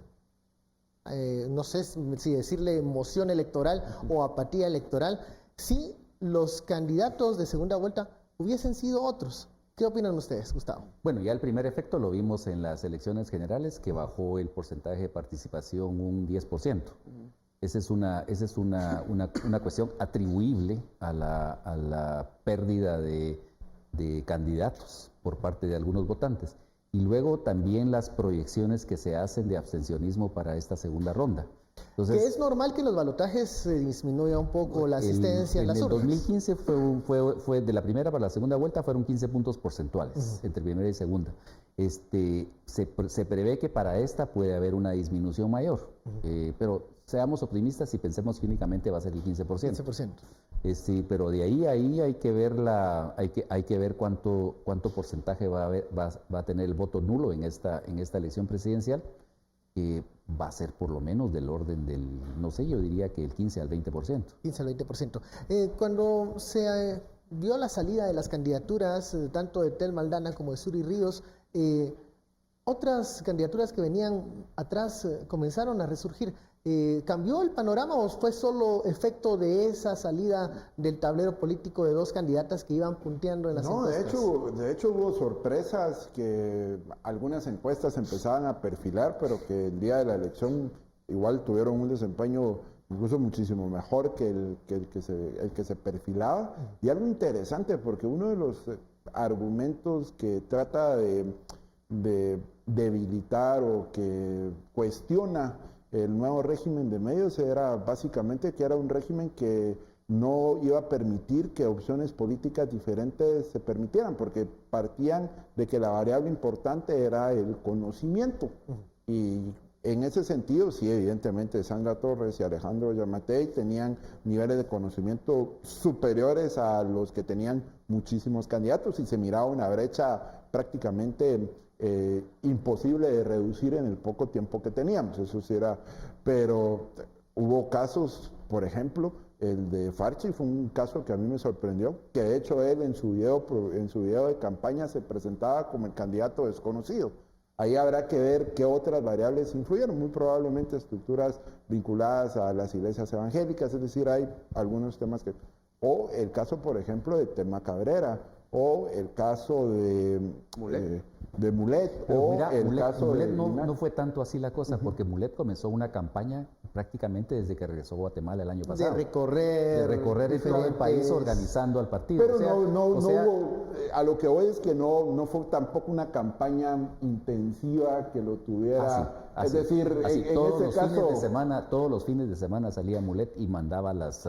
no sé si decirle emoción electoral o apatía electoral, si los candidatos de segunda vuelta hubiesen sido otros? ¿Qué opinan ustedes, Gustavo? Bueno, ya el primer efecto lo vimos en las elecciones generales, que bajó el porcentaje de participación un 10%. Esa es una cuestión atribuible a la pérdida de candidatos por parte de algunos votantes. Y luego también las proyecciones que se hacen de abstencionismo para esta segunda ronda. Entonces, que es normal que en los balotajes se disminuya un poco la asistencia en las urnas. En el 2015 fue de la primera para la segunda vuelta, fueron 15 puntos porcentuales entre primera y segunda. Se prevé que para esta puede haber una disminución mayor, pero seamos optimistas y pensemos que únicamente va a ser el 15%. 15%. Pero de ahí hay que ver hay que ver cuánto porcentaje va a tener el voto nulo en esta elección presidencial, que va a ser por lo menos del orden del, no sé, yo diría que el 15 al 20%. 15 al 20%. Cuando se vio la salida de las candidaturas, tanto de Telma Aldana como de Suri Ríos, otras candidaturas que venían atrás comenzaron a resurgir. ¿Cambió el panorama o fue solo efecto de esa salida del tablero político de dos candidatas que iban punteando en las encuestas? De hecho hubo sorpresas que algunas encuestas empezaban a perfilar, pero que el día de la elección igual tuvieron un desempeño incluso muchísimo mejor que el que se perfilaba. Y algo interesante, porque uno de los argumentos que trata de debilitar o que cuestiona el nuevo régimen de medios era básicamente que era un régimen que no iba a permitir que opciones políticas diferentes se permitieran, porque partían de que la variable importante era el conocimiento. Y en ese sentido, sí, evidentemente, Sandra Torres y Alejandro Yamatei tenían niveles de conocimiento superiores a los que tenían muchísimos candidatos y se miraba una brecha prácticamente imposible de reducir en el poco tiempo que teníamos. Eso sí era, pero hubo casos, por ejemplo, el de Farchi fue un caso que a mí me sorprendió, que de hecho él en su video de campaña se presentaba como el candidato desconocido. Ahí habrá que ver qué otras variables influyeron, muy probablemente estructuras vinculadas a las iglesias evangélicas, es decir, hay algunos temas que... O el caso, por ejemplo, de Telma Cabrera, o el caso de Mulet, Pero o mira, el caso Mulet de... no fue tanto así la cosa, porque Mulet comenzó una campaña prácticamente desde que regresó a Guatemala el año pasado. De recorrer en todo el país organizando al partido. Pero no hubo, a lo que voy es que no fue tampoco una campaña intensiva que lo tuviera. Es decir, en ese caso... Todos los fines de semana salía Mulet y mandaba las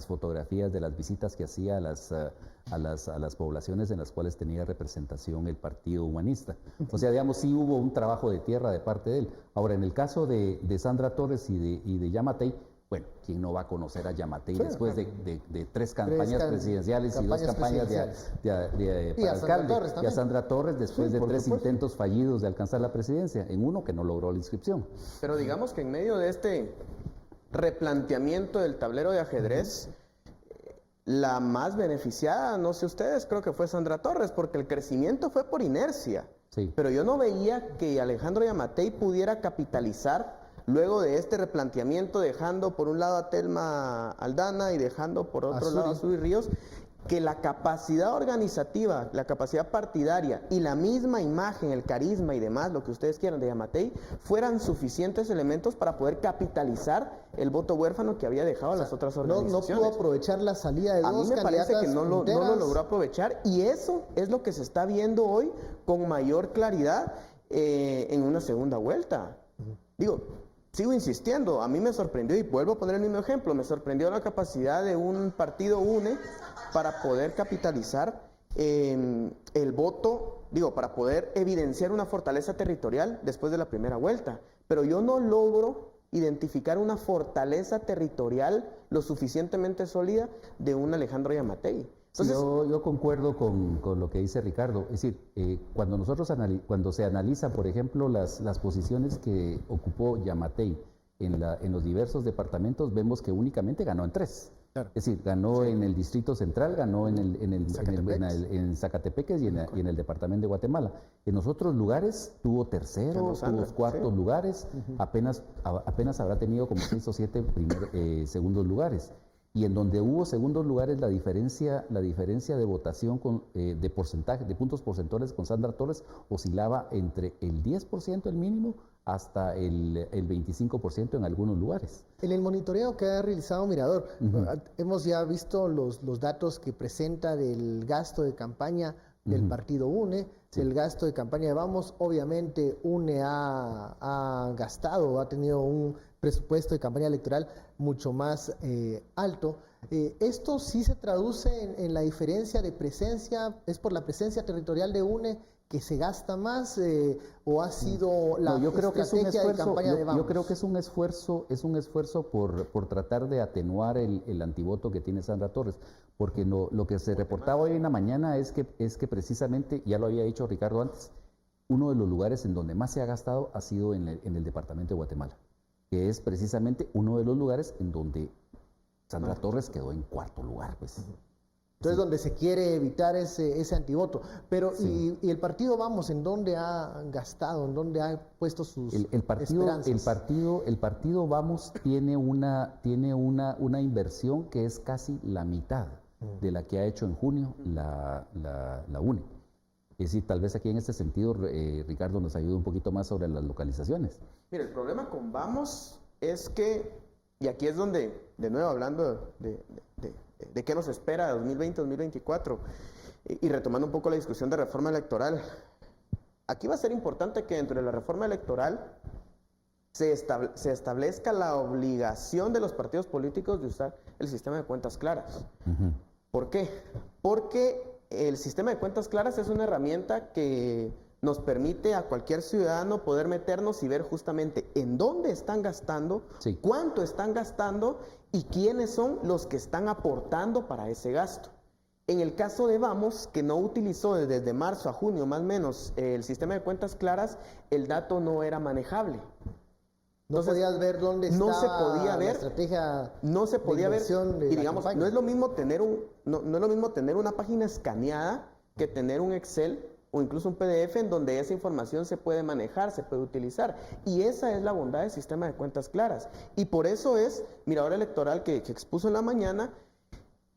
fotografías de las visitas que hacía a las poblaciones en las cuales tenía representación el Partido Humanista. O sea, digamos, sí hubo un trabajo de tierra de parte de él. Ahora, en el caso de Sandra Torres y de Yamatei, bueno, ¿quién no va a conocer a Yamatei después de tres campañas presidenciales y dos campañas para alcalde? Y a Sandra Torres después de tres intentos fallidos de alcanzar la presidencia, en uno que no logró la inscripción. Pero digamos que en medio de este replanteamiento del tablero de ajedrez, la más beneficiada, no sé ustedes, creo que fue Sandra Torres, porque el crecimiento fue por inercia. Sí. Pero yo no veía que Alejandro Yamatei pudiera capitalizar luego de este replanteamiento, dejando por un lado a Telma Aldana y dejando por otro lado a Suri Ríos, que la capacidad organizativa, la capacidad partidaria y la misma imagen, el carisma y demás, lo que ustedes quieran de Yamatei, fueran suficientes elementos para poder capitalizar el voto huérfano que había dejado a las otras organizaciones. No pudo aprovechar la salida de dos candidatas. A mí me parece que no lo logró aprovechar, y eso es lo que se está viendo hoy con mayor claridad en una segunda vuelta. Digo, sigo insistiendo, a mí me sorprendió, y vuelvo a poner el mismo ejemplo, me sorprendió la capacidad de un partido UNE para poder capitalizar el voto, para poder evidenciar una fortaleza territorial después de la primera vuelta. Pero yo no logro identificar una fortaleza territorial lo suficientemente sólida de un Alejandro Yamatei. Entonces, yo concuerdo con lo que dice Ricardo. Es decir, cuando se analiza, por ejemplo, las posiciones que ocupó Yamatei en los diversos departamentos, vemos que únicamente ganó en 3. Claro. Es decir, ganó en el Distrito Central, ganó en Zacatepeques y en el Departamento de Guatemala. En los otros lugares tuvo terceros, tuvo cuartos lugares, apenas habrá tenido como 6 o 7 segundos lugares. Y en donde hubo segundos lugares, la diferencia de votación de porcentaje, de puntos porcentuales con Sandra Torres oscilaba entre el 10%, el mínimo, hasta el 25% en algunos lugares. En el monitoreo que ha realizado Mirador, hemos ya visto los datos que presenta del gasto de campaña del partido UNE, del gasto de campaña de Vamos. Obviamente UNE ha tenido un presupuesto de campaña electoral mucho más alto. Esto sí se traduce en la diferencia de presencia, ¿es por la presencia territorial de UNE que se gasta más o ha sido la estrategia de campaña de Vamos? Yo creo que es un esfuerzo por tratar de atenuar el antivoto que tiene Sandra Torres, porque lo que se reportaba hoy en la mañana es que precisamente, ya lo había dicho Ricardo antes, uno de los lugares en donde más se ha gastado ha sido en el departamento de Guatemala, que es precisamente uno de los lugares en donde Sandra Torres quedó en cuarto lugar, pues. Entonces, donde se quiere evitar ese antivoto. Pero, Sí. y el partido Vamos, ¿en dónde ha gastado? ¿En dónde ha puesto sus esperanzas? El partido Vamos tiene una inversión que es casi la mitad de la que ha hecho en junio la UNE. Es decir, tal vez aquí en este sentido, Ricardo nos ayude un poquito más sobre las localizaciones. Mira, el problema con Vamos es que, y aquí es donde, de nuevo hablando de qué nos espera 2020-2024, y retomando un poco la discusión de reforma electoral, aquí va a ser importante que dentro de la reforma electoral se establezca la obligación de los partidos políticos de usar el sistema de cuentas claras. ¿Por qué? Porque el sistema de cuentas claras es una herramienta que nos permite a cualquier ciudadano poder meternos y ver justamente en dónde están gastando, Sí. cuánto están gastando y quiénes son los que están aportando para ese gasto. En el caso de Vamos, que no utilizó desde marzo a junio más o menos el sistema de cuentas claras, el dato no era manejable. No podías ver dónde no se estaba podía la ver, estrategia no se podía ver, inversión de y la digamos, campaña. no es lo mismo tener una página escaneada que tener un Excel o incluso un PDF en donde esa información se puede manejar, se puede utilizar. Y esa es la bondad del sistema de cuentas claras. Y por eso es, Mirador Electoral que expuso en la mañana,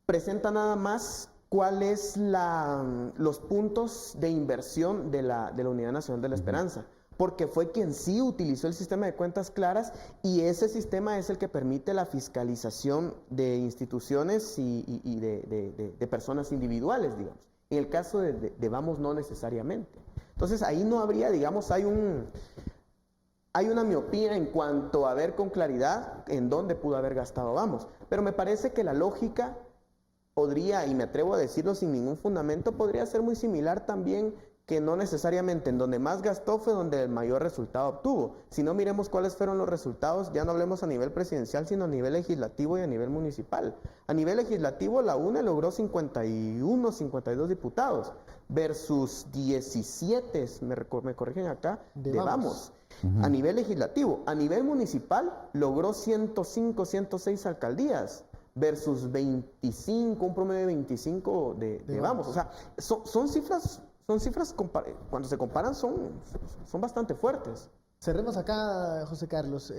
presenta nada más cuáles los puntos de inversión de la Unidad Nacional de la Esperanza. Porque fue quien sí utilizó el sistema de cuentas claras y ese sistema es el que permite la fiscalización de instituciones y de personas individuales, digamos. En el caso de Vamos, no necesariamente. Entonces, ahí no habría, digamos, hay una miopía en cuanto a ver con claridad en dónde pudo haber gastado Vamos. Pero me parece que la lógica podría, y me atrevo a decirlo sin ningún fundamento, podría ser muy similar también que no necesariamente en donde más gastó fue donde el mayor resultado obtuvo. Si no, miremos cuáles fueron los resultados, ya no hablemos a nivel presidencial, sino a nivel legislativo y a nivel municipal. A nivel legislativo, la UNE logró 51, 52 diputados versus 17, me corrigen acá, de Vamos. A nivel legislativo. A nivel municipal, logró 105, 106 alcaldías versus 25, un promedio de 25 de Vamos. O sea, son cifras... cuando se comparan, son bastante fuertes. Cerremos acá, José Carlos.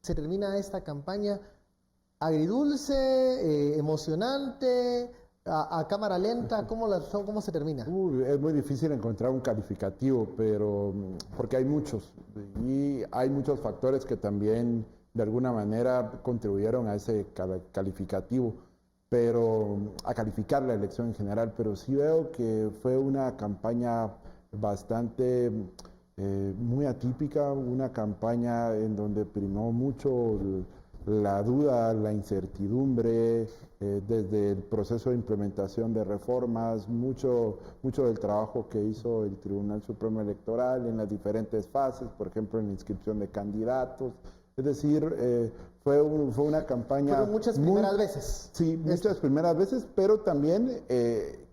Se termina esta campaña agridulce, emocionante, a cámara lenta. ¿Cómo se termina? Es muy difícil encontrar un calificativo, pero porque hay muchos. Y hay muchos factores que también, de alguna manera, contribuyeron a ese calificativo. Pero a calificar la elección en general, pero sí veo que fue una campaña bastante muy atípica, una campaña en donde primó mucho la duda, la incertidumbre, desde el proceso de implementación de reformas, mucho del trabajo que hizo el Tribunal Supremo Electoral en las diferentes fases, por ejemplo en la inscripción de candidatos. Es decir, fue una campaña... Fueron muchas primeras veces. Sí, muchas primeras veces, pero también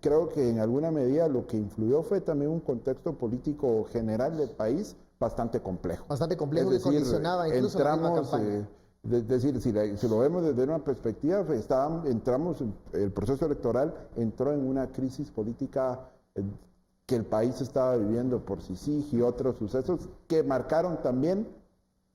creo que en alguna medida lo que influyó fue también un contexto político general del país bastante complejo. Bastante complejo, que condicionaba incluso la misma campaña. Es decir, si lo vemos desde una perspectiva, el proceso electoral entró en una crisis política que el país estaba viviendo por CICIG y otros sucesos que marcaron también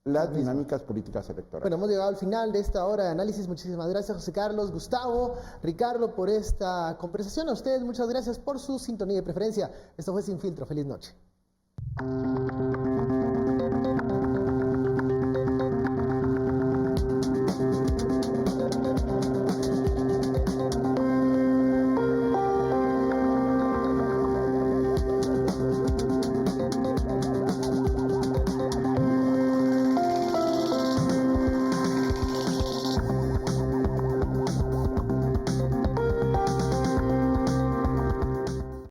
las dinámicas políticas electorales. Bueno, hemos llegado al final de esta hora de análisis. Muchísimas gracias, José Carlos, Gustavo, Ricardo, por esta conversación. A ustedes, muchas gracias por su sintonía y preferencia. Esto fue Sin Filtro. Feliz noche.